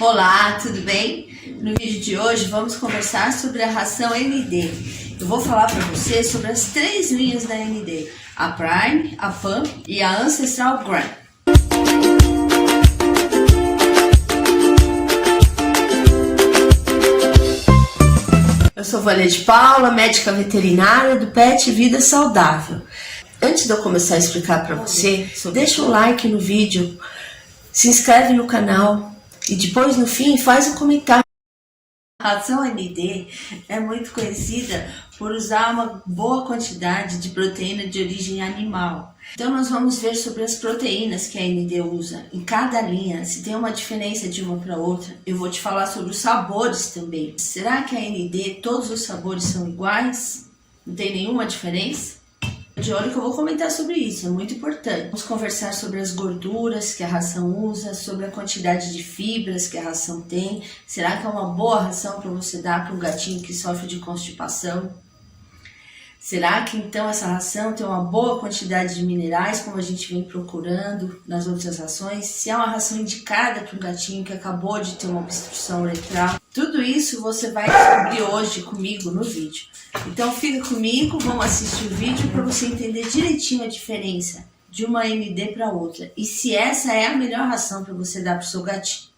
Olá, tudo bem? No vídeo de hoje vamos conversar sobre a ração ND. Eu vou falar para você sobre as três linhas da ND: a Prime, a Pump e a Ancestral Grain. Eu sou Vânia de Paula, médica veterinária do Pet Vida Saudável. Antes de eu começar a explicar para você, deixa um like no vídeo, se inscreve no canal e depois no fim faz um comentário. A ração ND é muito conhecida por usar uma boa quantidade de proteína de origem animal. Então nós vamos ver sobre as proteínas que a ND usa em cada linha, se tem uma diferença de uma para outra. Eu vou te falar sobre os sabores também. Será que a ND, todos os sabores são iguais? Não tem nenhuma diferença? De olho que eu vou comentar sobre isso, é muito importante. Vamos conversar sobre as gorduras que a ração usa, sobre a quantidade de fibras que a ração tem. Será que é uma boa ração para você dar para um gatinho que sofre de constipação? Será que então essa ração tem uma boa quantidade de minerais, como a gente vem procurando nas outras rações? Se é uma ração indicada para um gatinho que acabou de ter uma obstrução uretral? Tudo isso você vai descobrir hoje comigo no vídeo. Então fica comigo, vamos assistir o vídeo para você entender direitinho a diferença de uma ND para outra. E se essa é a melhor ração para você dar para o seu gatinho.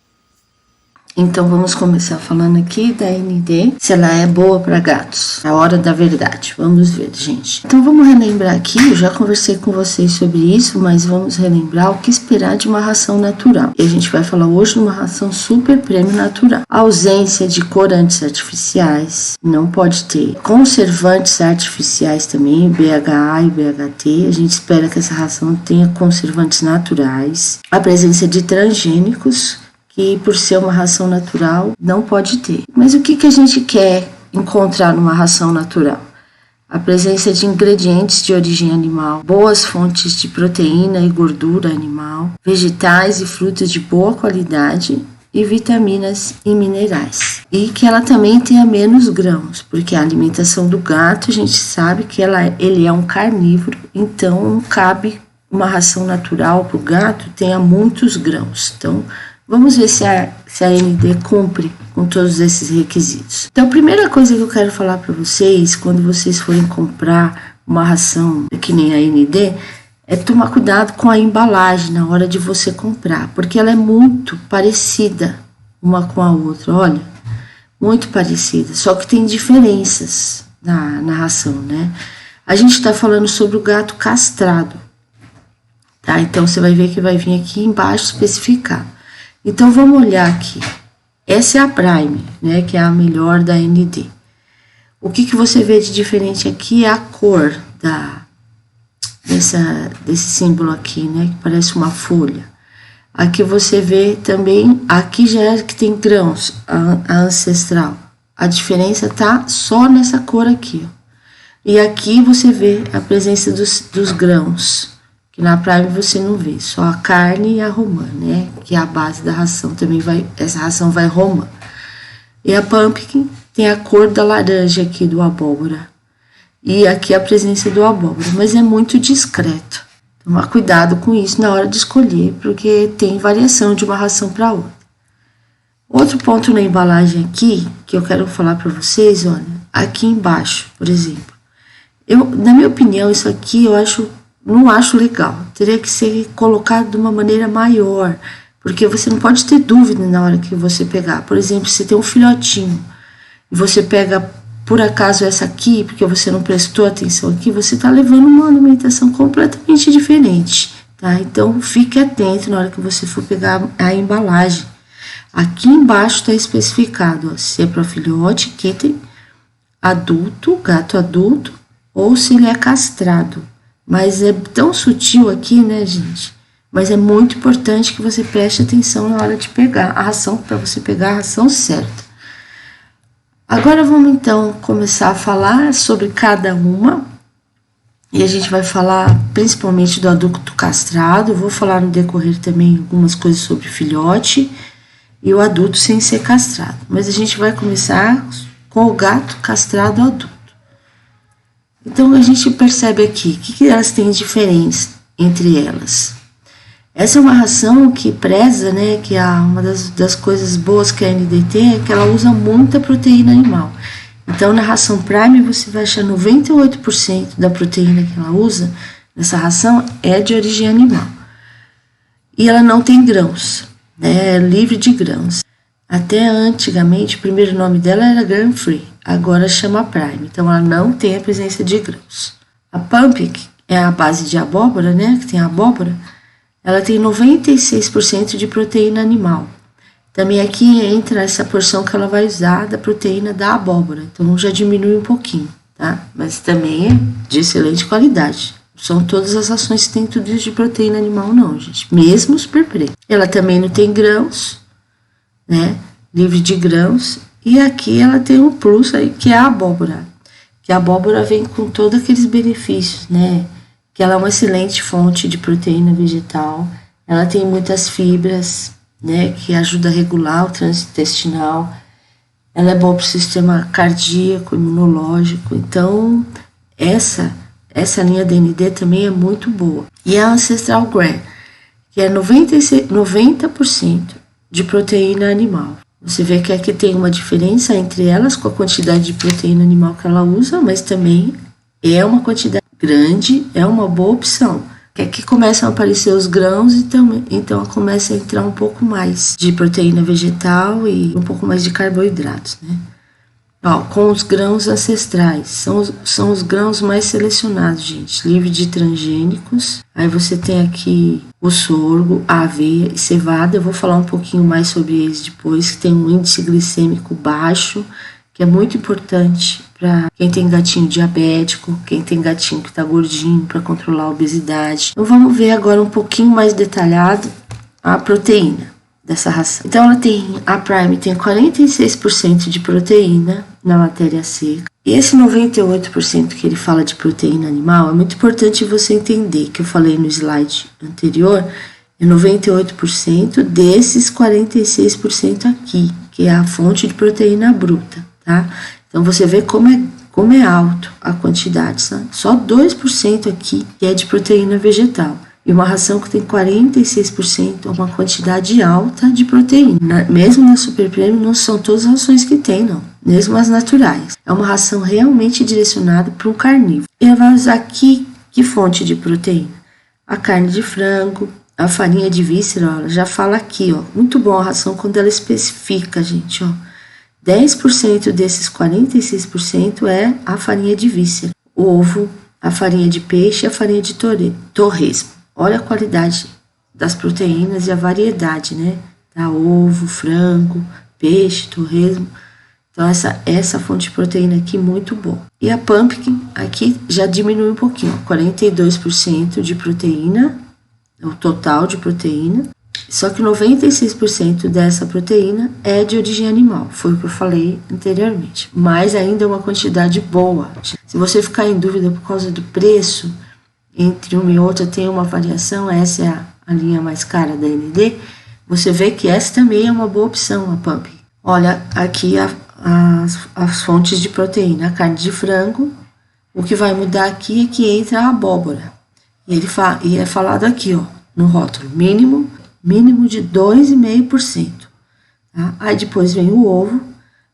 Então vamos começar falando aqui da ND, se ela é boa para gatos. A hora da verdade, vamos ver, gente. Então vamos relembrar aqui, eu já conversei com vocês sobre isso, mas vamos relembrar o que esperar de uma ração natural. E a gente vai falar hoje de uma ração super prêmio natural. A ausência de corantes artificiais, não pode ter. Conservantes artificiais também, BHA e BHT, a gente espera que essa ração tenha conservantes naturais. A presença de transgênicos, que por ser uma ração natural não pode ter. Mas o que a gente quer encontrar numa ração natural? A presença de ingredientes de origem animal, boas fontes de proteína e gordura animal, vegetais e frutas de boa qualidade e vitaminas e minerais. E que ela também tenha menos grãos, porque a alimentação do gato, a gente sabe que ele é um carnívoro, então não cabe uma ração natural para o gato tenha muitos grãos. Então, vamos ver se a ND cumpre com todos esses requisitos. Então, a primeira coisa que eu quero falar para vocês, quando vocês forem comprar uma ração que nem a ND, é tomar cuidado com a embalagem na hora de você comprar, porque ela é muito parecida uma com a outra, olha, muito parecida, só que tem diferenças na ração, né? A gente está falando sobre o gato castrado, tá? Então, você vai ver que vai vir aqui embaixo especificado. Então, vamos olhar aqui. Essa é a Prime, né, que é a melhor da ND. O que você vê de diferente aqui é a cor desse símbolo aqui, né, que parece uma folha. Aqui você vê também, aqui já é que tem grãos, a ancestral. A diferença tá só nessa cor aqui, ó. E aqui você vê a presença dos grãos, que na Prime você não vê, só a carne e a romã, né? Que é a base da ração, também essa ração vai romã. E a Pumpkin tem a cor da laranja aqui do abóbora. E aqui a presença do abóbora, mas é muito discreto. Tomar cuidado com isso na hora de escolher, porque tem variação de uma ração para outra. Outro ponto na embalagem aqui, que eu quero falar para vocês, olha, aqui embaixo, por exemplo. Na minha opinião, isso aqui não acho legal, teria que ser colocado de uma maneira maior, porque você não pode ter dúvida na hora que você pegar. Por exemplo, se tem um filhotinho e você pega por acaso essa aqui, porque você não prestou atenção aqui, você está levando uma alimentação completamente diferente, tá? Então fique atento na hora que você for pegar a embalagem. Aqui embaixo está especificado, ó, se é para filhote, kitten, adulto, gato adulto, ou se ele é castrado. Mas é tão sutil aqui, né, gente? Mas é muito importante que você preste atenção na hora de pegar a ração, para você pegar a ração certa. Agora vamos então começar a falar sobre cada uma. E a gente vai falar principalmente do adulto castrado. Eu vou falar no decorrer também algumas coisas sobre filhote e o adulto sem ser castrado. Mas a gente vai começar com o gato castrado adulto. Então, a gente percebe aqui, o que elas têm de diferença entre elas? Essa é uma ração que preza, né, que uma das coisas boas que a ND tem é que ela usa muita proteína animal. Então, na ração Prime, você vai achar 98% da proteína que ela usa nessa ração é de origem animal. E ela não tem grãos, né, é livre de grãos. Até antigamente, o primeiro nome dela era Grain Free, agora chama Prime. Então, ela não tem a presença de grãos. A Pump, que é a base de abóbora, né, que tem a abóbora, ela tem 96% de proteína animal. Também aqui entra essa porção que ela vai usar da proteína da abóbora. Então já diminui um pouquinho, tá? Mas também é de excelente qualidade. São todas as rações que tem tudo isso de proteína animal não, gente. Mesmo Super Prêmio. Ela também não tem grãos, né? Livre de grãos. E aqui ela tem um plus aí, que é a abóbora. Que a abóbora vem com todos aqueles benefícios, né? Que ela é uma excelente fonte de proteína vegetal, ela tem muitas fibras, né, que ajuda a regular o trânsito intestinal, ela é boa para o sistema cardíaco, imunológico, então essa linha DND também é muito boa. E a Ancestral Grain, que é 90% de proteína animal. Você vê que aqui tem uma diferença entre elas com a quantidade de proteína animal que ela usa, mas também é uma quantidade grande, é uma boa opção. Que aqui começam a aparecer os grãos e então começa a entrar um pouco mais de proteína vegetal e um pouco mais de carboidratos, né? Ó, com os grãos ancestrais, são os grãos mais selecionados, gente, livre de transgênicos. Aí você tem aqui o sorgo, a aveia e cevada. Eu vou falar um pouquinho mais sobre eles depois, que tem um índice glicêmico baixo, que é muito importante para quem tem gatinho diabético, quem tem gatinho que está gordinho, para controlar a obesidade. Então vamos ver agora um pouquinho mais detalhado a proteína dessa ração. Então a Prime tem 46% de proteína na matéria seca. E esse 98% que ele fala de proteína animal, é muito importante você entender, que eu falei no slide anterior, é 98% desses 46% aqui, que é a fonte de proteína bruta, tá? Então você vê como é alto a quantidade, sabe? Só 2% aqui que é de proteína vegetal. E uma ração que tem 46% é uma quantidade alta de proteína. Mesmo na Super Premium, não são todas as rações que tem, não. Mesmo as naturais. É uma ração realmente direcionada para um carnívoro. E ela vai usar aqui que fonte de proteína? A carne de frango, a farinha de víscera, ó, ela já fala aqui, ó. Muito bom a ração quando ela especifica, gente, ó. 10% desses 46% é a farinha de víscera. O ovo, a farinha de peixe e a farinha de torresmo. Olha a qualidade das proteínas e a variedade, né? Tá, ovo, frango, peixe, torresmo. Então, essa fonte de proteína aqui muito boa. E a Pumpkin, aqui já diminui um pouquinho. 42% de proteína, o total de proteína. Só que 96% dessa proteína é de origem animal. Foi o que eu falei anteriormente. Mas ainda é uma quantidade boa. Se você ficar em dúvida por causa do preço, entre uma e outra tem uma variação, essa é a linha mais cara da ND, você vê que essa também é uma boa opção, a Pump. Olha, aqui as fontes de proteína, a carne de frango, o que vai mudar aqui é que entra a abóbora. E é falado aqui, ó, no rótulo, mínimo de 2,5%. Tá? Aí depois vem o ovo,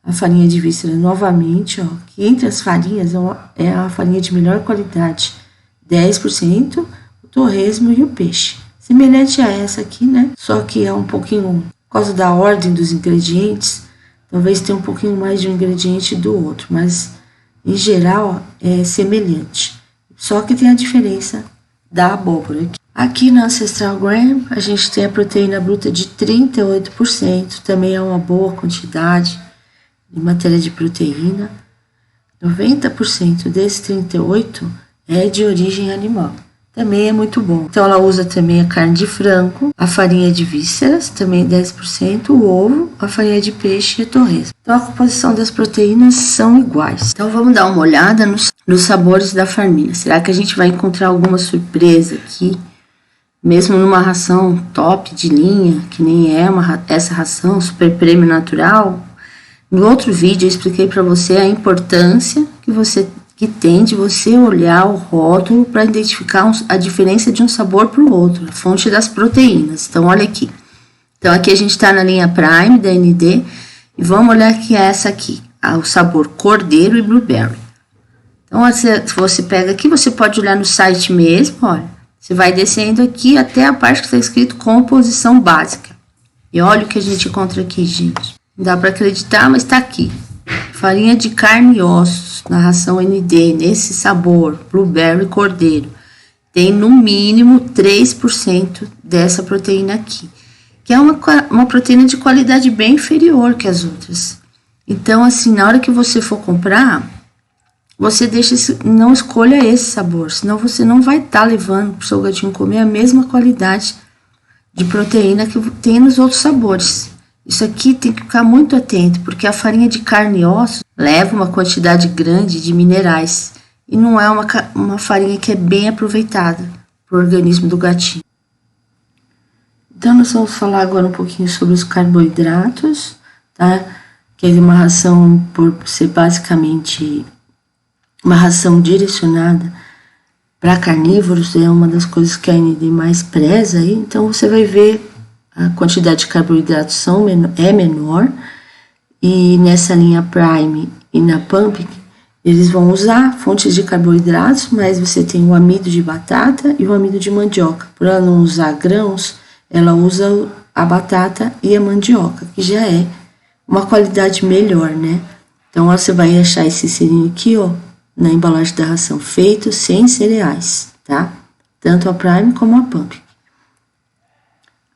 a farinha de víscera novamente, ó, que entre as farinhas é a farinha de melhor qualidade, 10%, o torresmo e o peixe. Semelhante a essa aqui, né? Só que é um pouquinho, por causa da ordem dos ingredientes, talvez tenha um pouquinho mais de um ingrediente do outro, mas em geral é semelhante. Só que tem a diferença da abóbora. Aqui na Ancestral Grain, a gente tem a proteína bruta de 38%, também é uma boa quantidade em matéria de proteína. 90% desse 38% é de origem animal. Também é muito bom. Então ela usa também a carne de frango, a farinha de vísceras, também 10%, o ovo, a farinha de peixe e o torresmo. Então a composição das proteínas são iguais. Então vamos dar uma olhada nos sabores da família. Será que a gente vai encontrar alguma surpresa aqui? Mesmo numa ração top de linha, que nem é essa ração Super Premium Natural. No outro vídeo eu expliquei para você a importância que que tem de você olhar o rótulo para identificar a diferença de um sabor para o outro, a fonte das proteínas. Então, olha aqui. Então, aqui a gente está na linha Prime da ND e vamos olhar que é essa aqui, o sabor cordeiro e blueberry. Então, se você pega aqui, você pode olhar no site mesmo, olha. Você vai descendo aqui até a parte que está escrito composição básica. E olha o que a gente encontra aqui, gente. Não dá para acreditar, mas está aqui. Farinha de carne e ossos, na ração ND, nesse sabor, blueberry cordeiro. Tem no mínimo 3% dessa proteína aqui. Que é uma proteína de qualidade bem inferior que as outras. Então, assim, na hora que você for comprar, você não escolha esse sabor, senão você não vai estar levando para o seu gatinho comer a mesma qualidade de proteína que tem nos outros sabores. Isso aqui tem que ficar muito atento, porque a farinha de carne e ossos leva uma quantidade grande de minerais e não é uma farinha que é bem aproveitada para o organismo do gatinho. Então, nós vamos falar agora um pouquinho sobre os carboidratos, tá? Que é uma ração, por ser basicamente uma ração direcionada para carnívoros, é uma das coisas que a ND mais preza aí. Então, você vai ver a quantidade de carboidratos é menor, e nessa linha Prime e na Pump, eles vão usar fontes de carboidratos, mas você tem o amido de batata e o amido de mandioca. Por ela não usar grãos, ela usa a batata e a mandioca, que já é uma qualidade melhor, né? Então, você vai achar esse selinho aqui, ó, na embalagem da ração, feito sem cereais, tá? Tanto a Prime como a Pump.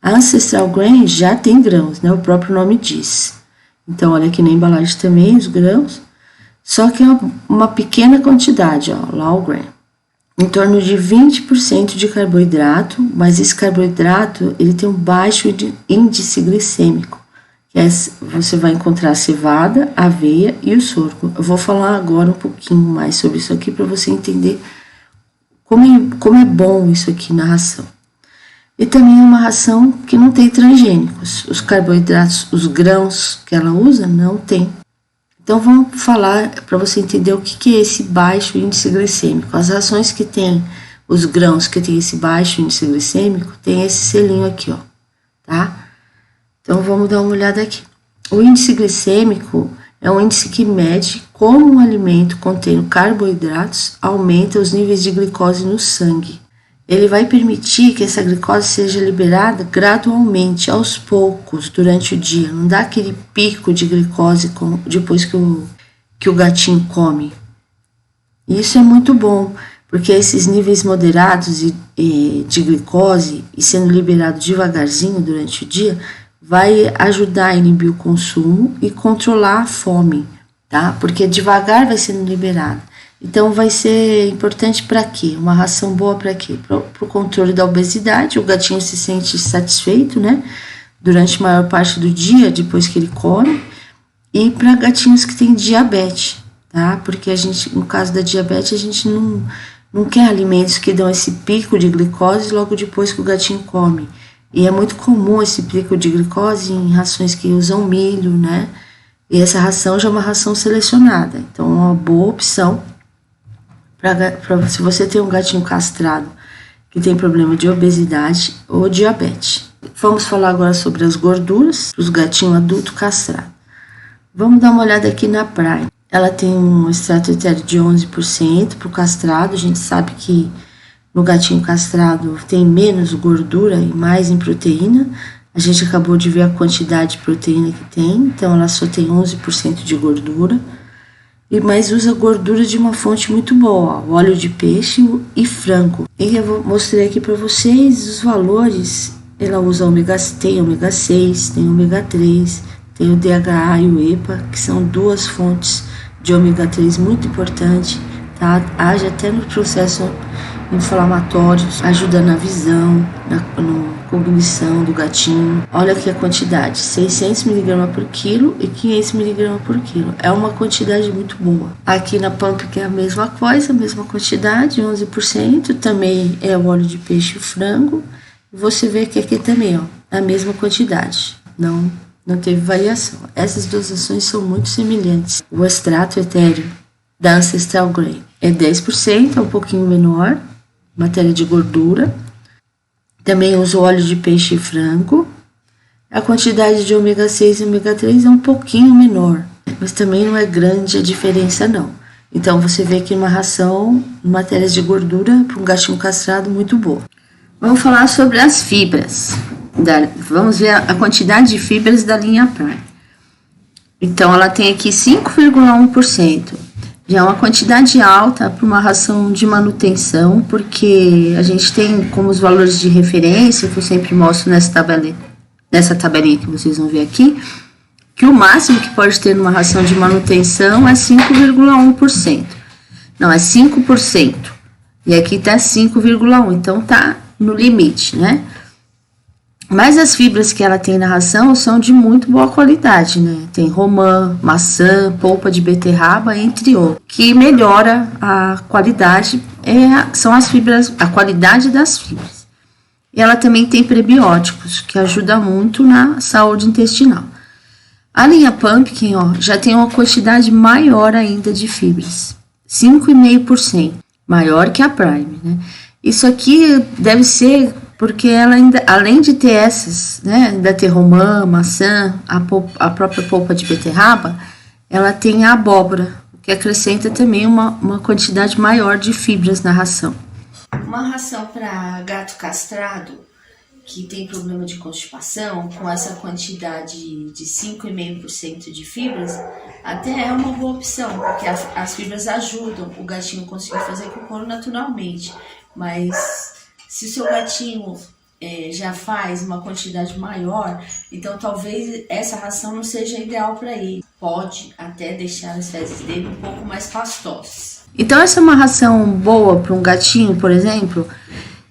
A Ancestral Grain já tem grãos, né? O próprio nome diz. Então, olha aqui na embalagem também os grãos, só que é uma pequena quantidade, ó, Low Grain. Em torno de 20% de carboidrato, mas esse carboidrato, ele tem um baixo índice glicêmico. Você vai encontrar a cevada, a aveia e o sorgo. Eu vou falar agora um pouquinho mais sobre isso aqui para você entender como é bom isso aqui na ração. E também é uma ração que não tem transgênicos. Os carboidratos, os grãos que ela usa, não tem. Então, vamos falar para você entender o que é esse baixo índice glicêmico. As rações que tem os grãos que tem esse baixo índice glicêmico, tem esse selinho aqui, ó, tá? Então, vamos dar uma olhada aqui. O índice glicêmico é um índice que mede como um alimento contendo carboidratos aumenta os níveis de glicose no sangue. Ele vai permitir que essa glicose seja liberada gradualmente, aos poucos, durante o dia. Não dá aquele pico de glicose depois que o gatinho come. Isso é muito bom, porque esses níveis moderados de glicose e sendo liberado devagarzinho durante o dia, vai ajudar a inibir o consumo e controlar a fome, tá? Porque devagar vai sendo liberado. Então, vai ser importante para quê? Uma ração boa para quê? Para o controle da obesidade, o gatinho se sente satisfeito, né? Durante a maior parte do dia, depois que ele come. E para gatinhos que têm diabetes, tá? Porque a gente, no caso da diabetes, a gente não quer alimentos que dão esse pico de glicose logo depois que o gatinho come. E é muito comum esse pico de glicose em rações que usam milho, né? E essa ração já é uma ração selecionada. Então, é uma boa opção se você tem um gatinho castrado que tem problema de obesidade ou diabetes. Vamos falar agora sobre as gorduras dos gatinhos adultos castrados. Vamos dar uma olhada aqui na Prime. Ela tem um extrato etéreo de 11% para o castrado. A gente sabe que no gatinho castrado tem menos gordura e mais em proteína. A gente acabou de ver a quantidade de proteína que tem, então ela só tem 11% de gordura. Mas usa gordura de uma fonte muito boa, ó, óleo de peixe e frango. E eu mostrei aqui para vocês os valores. Ela usa tem ômega 6, tem ômega 3, tem o DHA e o EPA, que são duas fontes de ômega 3 muito importantes, tá? Age até no processo inflamatório, ajuda na visão, na cognição do gatinho. Olha aqui a quantidade, 600 mg por quilo e 500 mg por quilo. É uma quantidade muito boa. Aqui na Pump, que é a mesma coisa, a mesma quantidade, 11%. Também é o óleo de peixe e frango. Você vê que aqui também, ó, a mesma quantidade. Não teve variação. Essas duas ações são muito semelhantes. O extrato etéreo da Ancestral Grain. É 10%, é um pouquinho menor, matéria de gordura. Também uso óleo de peixe e frango. A quantidade de ômega 6 e ômega 3 é um pouquinho menor, mas também não é grande a diferença não. Então você vê que uma ração, matérias de gordura para um gatinho castrado muito boa. Vamos falar sobre as fibras. Vamos ver a quantidade de fibras da linha Prime. Então ela tem aqui 5,1%. Já é uma quantidade alta para uma ração de manutenção, porque a gente tem como os valores de referência, que eu sempre mostro nessa tabelinha que vocês vão ver aqui, que o máximo que pode ter numa ração de manutenção é 5,1%. Não, é 5%. E aqui tá 5,1%, então tá no limite, né? Mas as fibras que ela tem na ração são de muito boa qualidade, né? Tem romã, maçã, polpa de beterraba, entre outros. Que melhora a qualidade, são as fibras, a qualidade das fibras. E ela também tem prebióticos, que ajuda muito na saúde intestinal. A linha Pumpkin, ó, já tem uma quantidade maior ainda de fibras, 5,5%, maior que a Prime, né? Isso aqui deve ser porque ela ainda, além de ter essas, né, ainda ter romã, maçã, a própria polpa de beterraba, ela tem a abóbora, o que acrescenta também uma quantidade maior de fibras na ração. Uma ração para gato castrado que tem problema de constipação, com essa quantidade de 5,5% de fibras, até é uma boa opção, porque as fibras ajudam o gatinho a conseguir fazer cocô naturalmente. Mas se o seu gatinho já faz uma quantidade maior, então talvez essa ração não seja ideal para ele. Pode até deixar as fezes dele um pouco mais pastosas. Então essa é uma ração boa para um gatinho, por exemplo,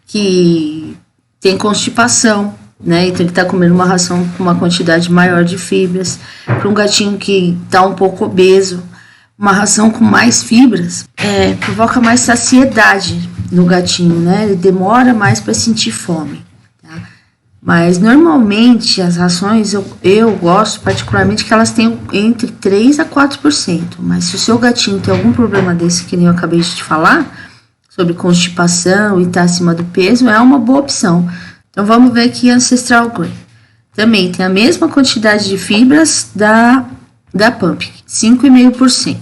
que tem constipação, né? Então ele está comendo uma ração com uma quantidade maior de fibras. Para um gatinho que está um pouco obeso, uma ração com mais fibras provoca mais saciedade no gatinho, né? Ele demora mais para sentir fome, tá? Mas normalmente as rações eu gosto particularmente que elas tenham entre 3 a 4%. Mas se o seu gatinho tem algum problema desse que nem eu acabei de te falar, sobre constipação e tá acima do peso, é uma boa opção. Então vamos ver aqui a Ancestral Grain. Também tem a mesma quantidade de fibras da Pumpkin, 5,5%.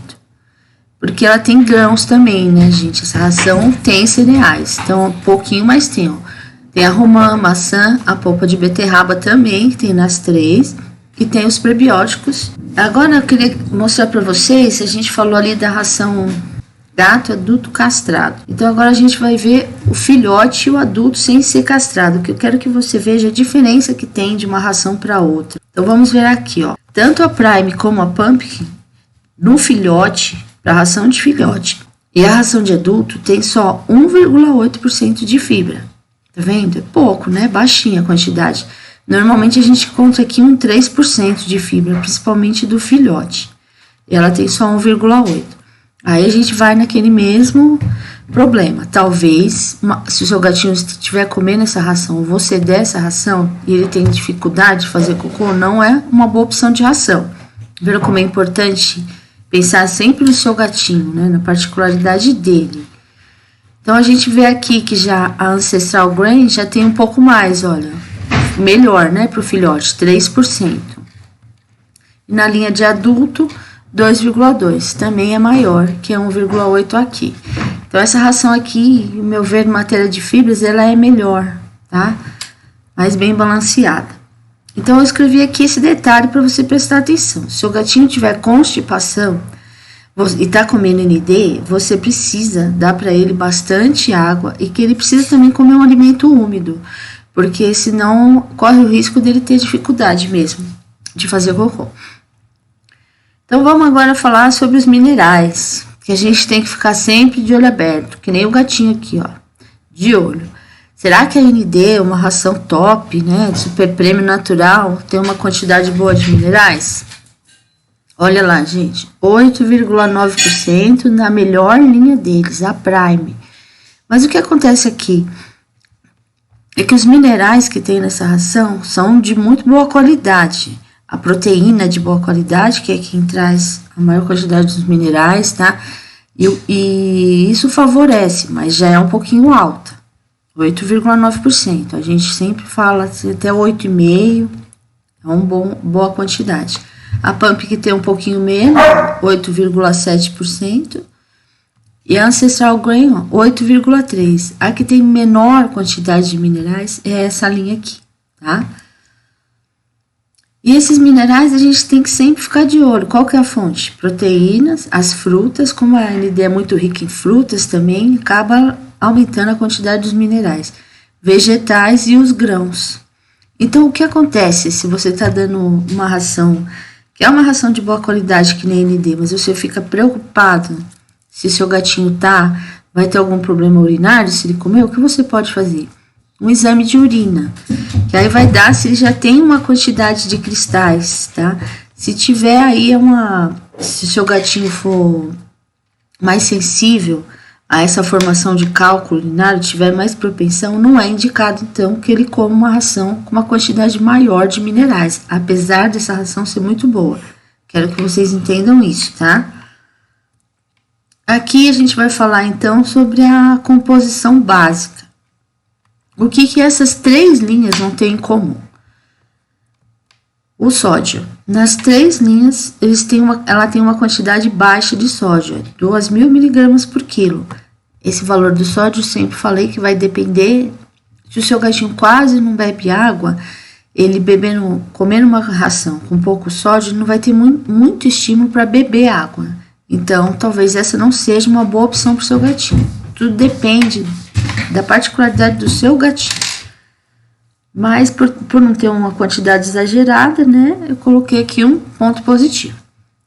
Porque ela tem grãos também, né, gente? Essa ração tem cereais, então um pouquinho mais tem, ó. Tem a romã, maçã, a polpa de beterraba também, que tem nas 3, e tem os prebióticos. Agora eu queria mostrar para vocês, a gente falou ali da ração gato adulto castrado. Então agora a gente vai ver o filhote e o adulto sem ser castrado, que eu quero que você veja a diferença que tem de uma ração para outra. Então vamos ver aqui, ó. Tanto a Prime como a Pumpkin, no filhote, para ração de filhote e a ração de adulto tem só 1,8% de fibra. Tá vendo? É pouco, né? Baixinha a quantidade. Normalmente a gente conta aqui 3% de fibra, principalmente do filhote. E ela tem só 1,8%. Aí a gente vai naquele mesmo problema. Talvez, se o seu gatinho estiver comendo essa ração, você der essa ração e ele tem dificuldade de fazer cocô, não é uma boa opção de ração. Viram como é importante pensar sempre no seu gatinho, né? Na particularidade dele. Então a gente vê aqui que já a Ancestral Grain já tem um pouco mais, olha. Melhor, né? Para o filhote, 3%. E na linha de adulto, 2,2%. Também é maior, que é 1,8% aqui. Então essa ração aqui, no meu ver, em matéria de fibras, ela é melhor, tá? Mais bem balanceada. Então eu escrevi aqui esse detalhe para você prestar atenção. Se o gatinho tiver constipação e tá comendo ND, você precisa dar para ele bastante água e que ele precisa também comer um alimento úmido, porque senão corre o risco dele ter dificuldade mesmo de fazer cocô. Então vamos agora falar sobre os minerais, que a gente tem que ficar sempre de olho aberto, que nem o gatinho aqui, ó, de olho. Será que a ND, uma ração top, né, de super prêmio natural, tem uma quantidade boa de minerais? Olha lá, gente, 8,9% na melhor linha deles, a Prime. Mas o que acontece aqui é que os minerais que tem nessa ração são de muito boa qualidade. A proteína é de boa qualidade, que é quem traz a maior quantidade dos minerais, tá? E isso favorece, mas já é um pouquinho alta, 8,9%. A gente sempre fala até 8,5%, é uma boa quantidade. A Pump que tem um pouquinho menos, 8,7%. E a Ancestral Grain, 8,3%. A que tem menor quantidade de minerais é essa linha aqui, tá? E esses minerais a gente tem que sempre ficar de olho. Qual que é a fonte? Proteínas, as frutas, como a AND é muito rica em frutas também, acaba aumentando a quantidade dos minerais. Vegetais e os grãos. Então, o que acontece se você está dando uma ração, que é uma ração de boa qualidade que nem AND, mas você fica preocupado se seu gatinho vai ter algum problema urinário, se ele comer, o que você pode fazer? Um exame de urina, que aí vai dar se ele já tem uma quantidade de cristais, tá? Se tiver aí se seu gatinho for mais sensível a essa formação de cálculo urinário, tiver mais propensão, não é indicado então que ele coma uma ração com uma quantidade maior de minerais, apesar dessa ração ser muito boa. Quero que vocês entendam isso, tá? Aqui a gente vai falar então sobre a composição básica. O que essas 3 linhas vão ter em comum? O sódio. Nas 3 linhas, ela tem uma quantidade baixa de sódio, 2.000 mg por quilo. Esse valor do sódio, eu sempre falei que vai depender, se o seu gatinho quase não bebe água, ele comendo uma ração com pouco sódio, não vai ter muito estímulo para beber água. Então, talvez essa não seja uma boa opção para o seu gatinho. Tudo depende da particularidade do seu gatinho. Mas, por não ter uma quantidade exagerada, né, eu coloquei aqui um ponto positivo.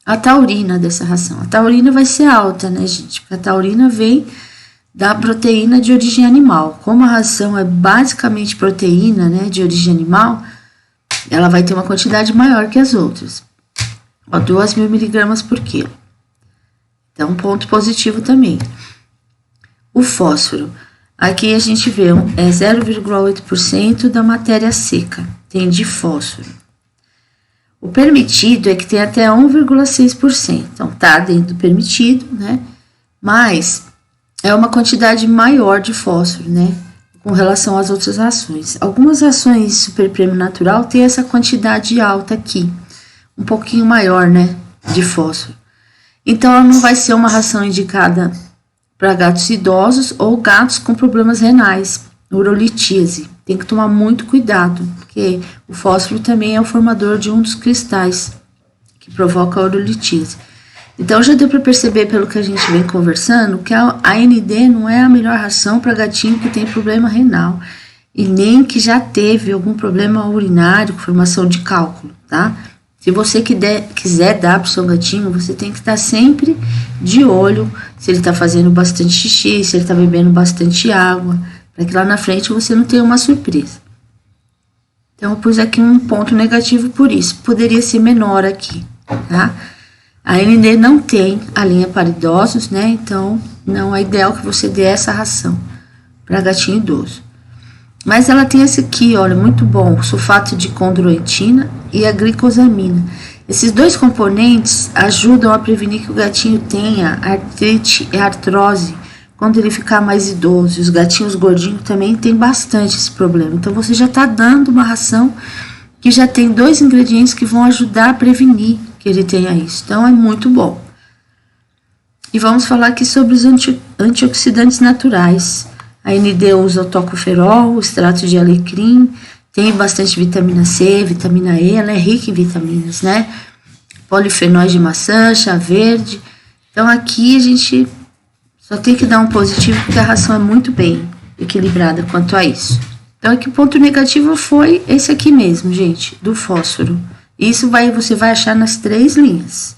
A taurina dessa ração. A taurina vai ser alta, né, gente? Porque a taurina vem da proteína de origem animal. Como a ração é basicamente proteína, né, de origem animal, ela vai ter uma quantidade maior que as outras. 2.000 mg por quilo. Então, um ponto positivo também. O fósforo. Aqui a gente vê, é 0,8% da matéria seca, tem de fósforo. O permitido é que tem até 1,6%. Então, tá dentro do permitido, né? Mas é uma quantidade maior de fósforo, né? Com relação às outras rações. Algumas rações super prêmio natural têm essa quantidade alta aqui. Um pouquinho maior, né? De fósforo. Então, ela não vai ser uma ração indicada para gatos idosos ou gatos com problemas renais, urolitíase. Tem que tomar muito cuidado, porque o fósforo também é o formador de um dos cristais que provoca a urolitíase. Então, já deu para perceber pelo que a gente vem conversando que a AND não é a melhor ração para gatinho que tem problema renal e nem que já teve algum problema urinário, formação de cálculo, tá? Se você quiser dar para o seu gatinho, você tem que estar sempre de olho se ele está fazendo bastante xixi, se ele está bebendo bastante água, para que lá na frente você não tenha uma surpresa. Então, eu pus aqui um ponto negativo por isso. Poderia ser menor aqui, tá? A AND não tem a linha para idosos, né? Então, não é ideal que você dê essa ração para gatinho idoso. Mas ela tem esse aqui, olha, muito bom, sulfato de condroitina e a glicosamina. Esses 2 componentes ajudam a prevenir que o gatinho tenha artrite e artrose quando ele ficar mais idoso. Os gatinhos gordinhos também têm bastante esse problema. Então, você já está dando uma ração que já tem 2 ingredientes que vão ajudar a prevenir que ele tenha isso. Então, é muito bom. E vamos falar aqui sobre os antioxidantes naturais. A AND usa o tocoferol, o extrato de alecrim, tem bastante vitamina C, vitamina E, ela é rica em vitaminas, né? Polifenóis de maçã, chá verde. Então, aqui a gente só tem que dar um positivo porque a ração é muito bem equilibrada quanto a isso. Então, aqui o ponto negativo foi esse aqui mesmo, gente, do fósforo. Isso você vai achar nas 3 linhas.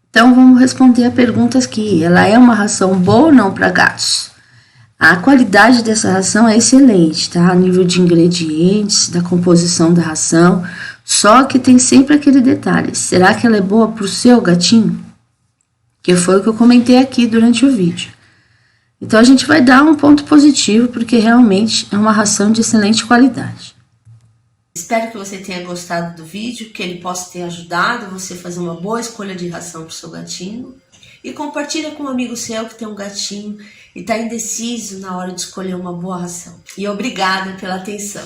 Então, vamos responder a perguntas aqui. Ela é uma ração boa ou não para gatos? A qualidade dessa ração é excelente, tá? A nível de ingredientes, da composição da ração. Só que tem sempre aquele detalhe. Será que ela é boa para o seu gatinho? Que foi o que eu comentei aqui durante o vídeo. Então, a gente vai dar um ponto positivo, porque realmente é uma ração de excelente qualidade. Espero que você tenha gostado do vídeo, que ele possa ter ajudado você a fazer uma boa escolha de ração para o seu gatinho. E compartilha com um amigo seu que tem um gatinho e está indeciso na hora de escolher uma boa ração. E obrigada pela atenção.